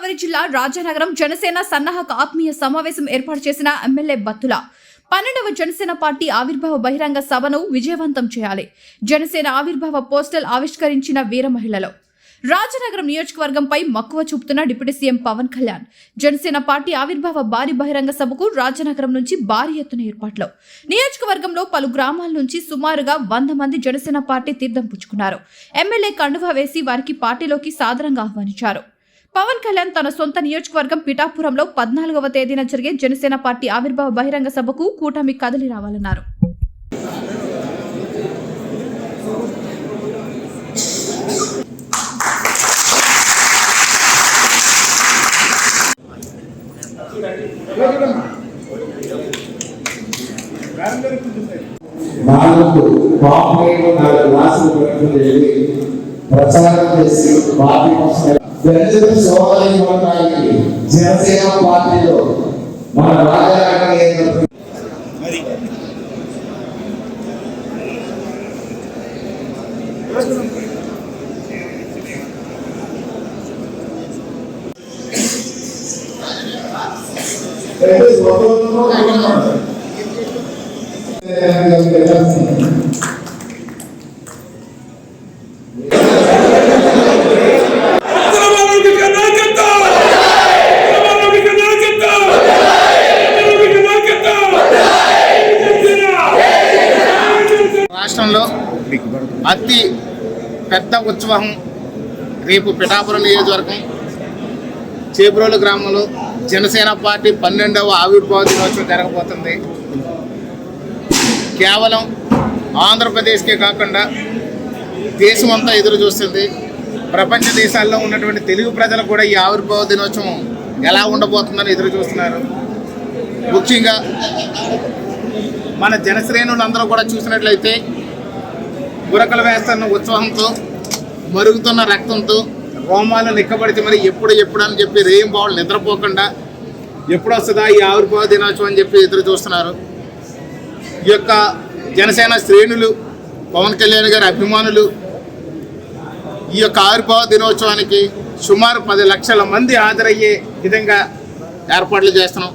గోదావరి జిల్లా రాజానగరం జనసేన సన్నాహక ఆత్మీయ సమావేశం ఏర్పాటు చేసిన ఎమ్మెల్యే బత్తుల 12వ జనసేన పార్టీ ఆవిర్భావ బహిరంగ సభను విజయవంతం చేయాలి. జనసేన ఆవిర్భావ పోస్టల్ ఆవిష్కరించిన వీర మహిళలు. రాజానగరం నియోజకవర్గంపై మక్కువ చూపుతున్న deputy CM Pawan Kalyan. Janasena party ఆవిర్భావ భారీ బహిరంగ సభకు రాజానగరం నుంచి భారీ ఎత్తున ఏర్పాట్లు. నియోజకవర్గంలో పలు గ్రామాల నుంచి సుమారుగా 100 మంది జనసేన పార్టీ తీర్థం పుచ్చుకున్నారు. ఎమ్మెల్యే కండువా వేసి వారికి పార్టీలోకి సాదరంగా ఆహ్వానించారు. పవన్ కళ్యాణ్ తన సొంత నియోజకవర్గం పిఠాపురంలో 14వ తేదీన జరిగే జనసేన పార్టీ ఆవిర్భావ బహిరంగ సభకు కూటమి కదిలి రావాలన్నారు. ప్రచారం చేసి పార్టీ జనసేన పార్టీలో మన రాజానగరం రాష్ట్రంలో అతి పెద్ద ఉత్సవం రేపు పిఠాపురం నియోజకవర్గం చేబ్రోలు గ్రామంలో జనసేన పార్టీ 12వ ఆవిర్భావ దినోత్సవం జరగబోతుంది. కేవలం ఆంధ్రప్రదేశ్కే కాకుండా దేశమంతా ఎదురు చూస్తుంది. ప్రపంచ దేశాల్లో ఉన్నటువంటి తెలుగు ప్రజలు కూడా ఈ ఆవిర్భావ దినోత్సవం ఎలా ఉండబోతుందని ఎదురు చూస్తున్నారు. ముఖ్యంగా మన జనశ్రేణులందరూ కూడా చూసినట్లయితే గురకలు వేస్తున్న ఉత్సాహంతో, మరుగుతున్న రక్తంతో, రోమాలు నిక్కబడితే మరి ఎప్పుడు అని చెప్పి రేయం బావులు నిద్రపోకుండా ఎప్పుడు వస్తుందా ఈ ఆవిర్భావ దినోత్సవం అని చెప్పి ఎదురు చూస్తున్నారు. ఈ యొక్క జనసేన శ్రేణులు, పవన్ కళ్యాణ్ గారి అభిమానులు ఈ యొక్క ఆవిర్భావ దినోత్సవానికి సుమారు 10 లక్షల మంది హాజరయ్యే విధంగా ఏర్పాట్లు చేస్తున్నాం.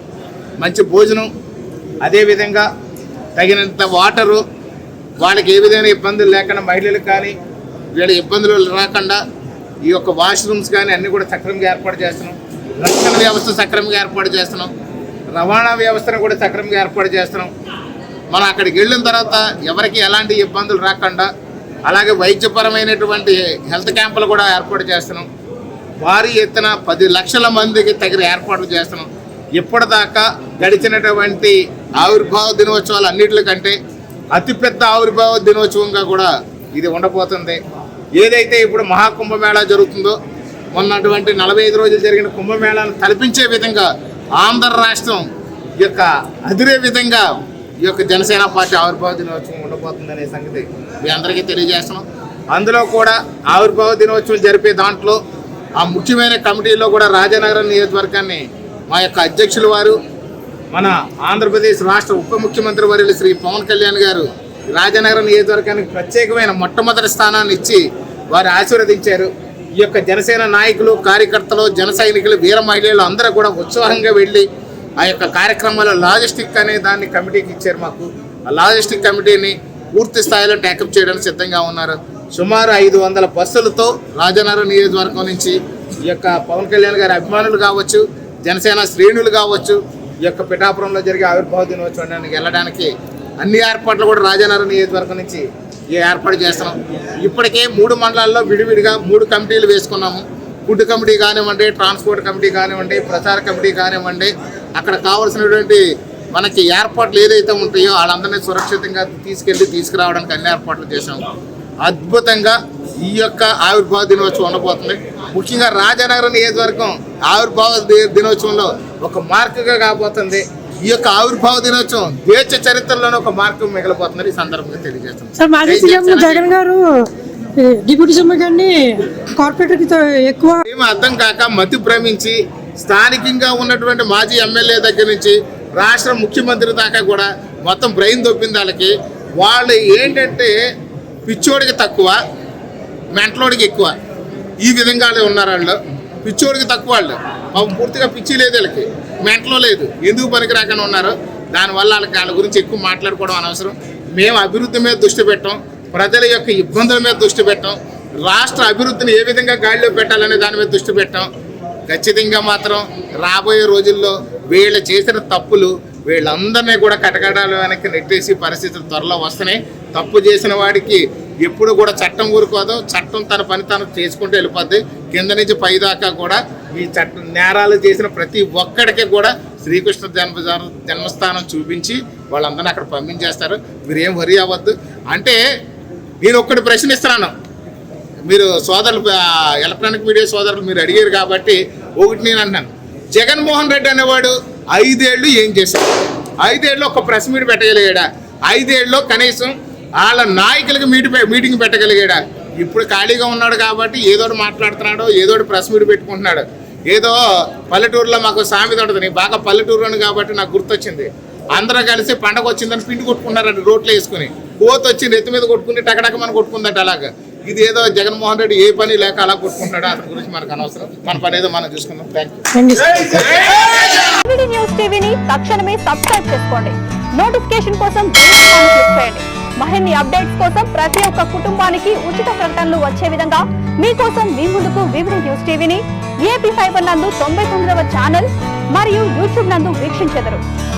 మంచి భోజనం, అదేవిధంగా తగినంత వాటరు, వాళ్ళకి ఏ విధమైన ఇబ్బందులు లేకుండా మహిళలకు కానీ వీళ్ళ ఇబ్బందులు రాకుండా ఈ యొక్క వాష్రూమ్స్ కానీ అన్నీ కూడా సక్రమంగా ఏర్పాటు చేస్తున్నాం. రక్షణ వ్యవస్థ సక్రమంగా ఏర్పాటు చేస్తున్నాం. రవాణా వ్యవస్థను కూడా సక్రమంగా ఏర్పాటు చేస్తున్నాం. మనం అక్కడికి వెళ్ళిన తర్వాత ఎవరికి ఎలాంటి ఇబ్బందులు రాకుండా అలాగే వైద్యపరమైనటువంటి హెల్త్ క్యాంపులు కూడా ఏర్పాటు చేస్తున్నాం. భారీ ఎత్తున 10 లక్షల మందికి తగిన ఏర్పాట్లు చేస్తున్నాం. ఇప్పటిదాకా గడిచినటువంటి ఆవిర్భావ దినోత్సవాలు అన్నింటికంటే అతిపెద్ద ఆవిర్భావ దినోత్సవంగా కూడా ఇది ఉండబోతుంది. ఏదైతే ఇప్పుడు మహాకుంభమేళా జరుగుతుందో, మొన్నటువంటి 45 రోజులు జరిగిన కుంభమేళాను తలపించే విధంగా ఆంధ్ర రాష్ట్రం యొక్క అదిరే విధంగా ఈ యొక్క జనసేన పార్టీ ఆవిర్భావ దినోత్సవం ఉండబోతుందనే సంగతి మీ అందరికీ తెలియజేస్తున్నాం. అందులో కూడా ఆవిర్భావ దినోత్సవం జరిపే దాంట్లో ఆ ముఖ్యమైన కమిటీలో కూడా రాజానగరం నియోజకవర్గాన్ని మా యొక్క అధ్యక్షులు వారు, మన ఆంధ్రప్రదేశ్ రాష్ట్ర ఉప ముఖ్యమంత్రి వర్యులు శ్రీ పవన్ కళ్యాణ్ గారు రాజానగరం నియోజకవర్గానికి ప్రత్యేకమైన మొట్టమొదటి స్థానాన్ని ఇచ్చి వారు ఆశీర్వదించారు. ఈ యొక్క జనసేన నాయకులు, కార్యకర్తలు, జన సైనికులు, వీర మహిళలు అందరూ కూడా ఉత్సాహంగా వెళ్ళి ఆ యొక్క కార్యక్రమాల లాజిస్టిక్ అనే దాన్ని కమిటీకి ఇచ్చారు. మాకు ఆ లాజిస్టిక్ కమిటీని పూర్తి స్థాయిలో టేకప్ చేయడానికి సిద్ధంగా ఉన్నారు. సుమారు 500 బస్సులతో రాజానగరం నియోజకవర్గం నుంచి ఈ యొక్క పవన్ కళ్యాణ్ గారి అభిమానులు కావచ్చు, జనసేన శ్రేణులు కావచ్చు, ఈ యొక్క పిఠాపురంలో జరిగే ఆవిర్భావ దినోత్సవానికి వెళ్ళడానికి అన్ని ఏర్పాట్లు కూడా రాజానగరం నియోజకవర్గం నుంచి ఏర్పాటు చేస్తున్నాం. ఇప్పటికే 3 మండలాల్లో విడివిడిగా 3 కమిటీలు వేసుకున్నాము. ఫుడ్ కమిటీ కానివ్వండి, ట్రాన్స్పోర్ట్ కమిటీ కానివ్వండి, ప్రచార కమిటీ కానివ్వండి, అక్కడ కావాల్సినటువంటి మనకి ఏర్పాట్లు ఏదైతే ఉంటాయో వాళ్ళందరినీ సురక్షితంగా తీసుకురావడానికి అన్ని ఏర్పాట్లు చేసాం. అద్భుతంగా ఈ యొక్క ఆవిర్భావ దినోత్సవం ఉండబోతుంది. ముఖ్యంగా రాజానగరం నియోజకవర్గం ఆవిర్భావ దినోత్సవంలో ఒక మార్కుగా కాబోతుంది. ఈ యొక్క ఆవిర్భావ దినోత్సవం దేశ చరిత్రలోనే ఒక మార్కు మిగిలిపోతుందని ఈ సందర్భంగా తెలియజేస్తున్నాం. అర్థం కాక మతి భ్రమించి స్థానికంగా ఉన్నటువంటి మాజీ ఎమ్మెల్యే దగ్గర నుంచి రాష్ట్ర ముఖ్యమంత్రి దాకా కూడా మొత్తం బ్రెయిన్ దొప్పింది వాళ్ళకి. వాళ్ళు ఏంటంటే పిచ్చోడికి తక్కువ, మెంటలోడికి ఎక్కువ, ఈ విధంగా ఉన్నారు. వాళ్ళు పిచ్చోడికి తక్కువ, వాళ్ళు పాపం పూర్తిగా పిచ్చి లేదు వీళ్ళకి, మెంటలో లేదు, ఎందుకు పనికిరాకనే ఉన్నారు. దానివల్ల వాళ్ళ గురించి ఎక్కువ మాట్లాడుకోవడం అనవసరం. మేము అభివృద్ధి మీద దృష్టి పెట్టాం, ప్రజల యొక్క ఇబ్బందుల మీద దృష్టి పెట్టాం, రాష్ట్ర అభివృద్ధిని ఏ విధంగా గాడిలో పెట్టాలనే దాని మీద దృష్టి పెట్టాం. ఖచ్చితంగా మాత్రం రాబోయే రోజుల్లో వీళ్ళు చేసిన తప్పులు వీళ్ళందరినీ కూడా కటకటాలు వెనక్కి నెట్టేసి పరిస్థితులు త్వరలో వస్తున్నాయి. తప్పు చేసిన వాడికి ఎప్పుడు కూడా చట్టం ఊరుకోదు, చట్టం తన పని తను చేసుకుంటూ వెళ్ళిపోద్ది. కింద నుంచి పైదాకా కూడా ఈ చట్టం నేరాలు చేసిన ప్రతి ఒక్కడికి కూడా శ్రీకృష్ణ జన్మస్థానం చూపించి వాళ్ళందరినీ అక్కడ పంపించేస్తారు. మీరేం వరి అవ్వద్దు. అంటే నేను ఒక్కటి ప్రశ్నిస్తున్నాను, మీరు సోదరులు ఎలక్ట్రానిక్ మీడియా సోదరులు మీరు అడిగారు కాబట్టి ఒకటి నేను అంటున్నాను, జగన్మోహన్ రెడ్డి అనేవాడు 5 ఏళ్ళు ఏం చేశాడు? 5 ఏళ్ళు ఒక ప్రెస్ మీట్ పెట్టగలిగాడా? 5 ఏళ్ళలో కనీసం వాళ్ళ నాయకులకి మీటింగ్ పెట్టగలిగాడా? ఇప్పుడు ఖాళీగా ఉన్నాడు కాబట్టి ఏదోటి మాట్లాడుతున్నాడు, ఏదోటి ప్రెస్ మీట్ పెట్టుకుంటున్నాడు. ఏదో పల్లెటూరులో మాకు సామెత ఉంటుంది, నేను బాగా పల్లెటూరులోని కాబట్టి నాకు గుర్తొచ్చింది. అందరూ కలిసి పండగ వచ్చిందని పిండి కొట్టుకున్నారండి రోడ్లు వేసుకుని, కోత వచ్చి నెత్తి మీద కొట్టుకుని టకటకమని కొట్టుకుందట. అలాగా ఇది ఏదో జగన్మోహన్ రెడ్డి ఏ పని లేక అలా కొట్టుకుంటాడో అతని గురించి మనకు అనవసరం, మన పని ఏదో మనం చూసుకుందాం. వివిడి న్యూస్ టీవీని తక్షణమే సబ్స్క్రైబ్ చేసుకోండి. నోటిఫికేషన్ కోసం బెల్ ఐకాన్ క్లిక్ చేయండి. మరిన్ని అప్డేట్స్ కోసం ప్రతి ఒక్క కుటుంబానికి ఉచిత ప్రకటనలు వచ్చే విధంగా మీకోసం మీ ముందుకు వివిడి న్యూస్ టీవీని ఏపీ ఫైబర్ నందు 99వ ఛానల్ మరియు యూట్యూబ్ నందు వీక్షించెదరు.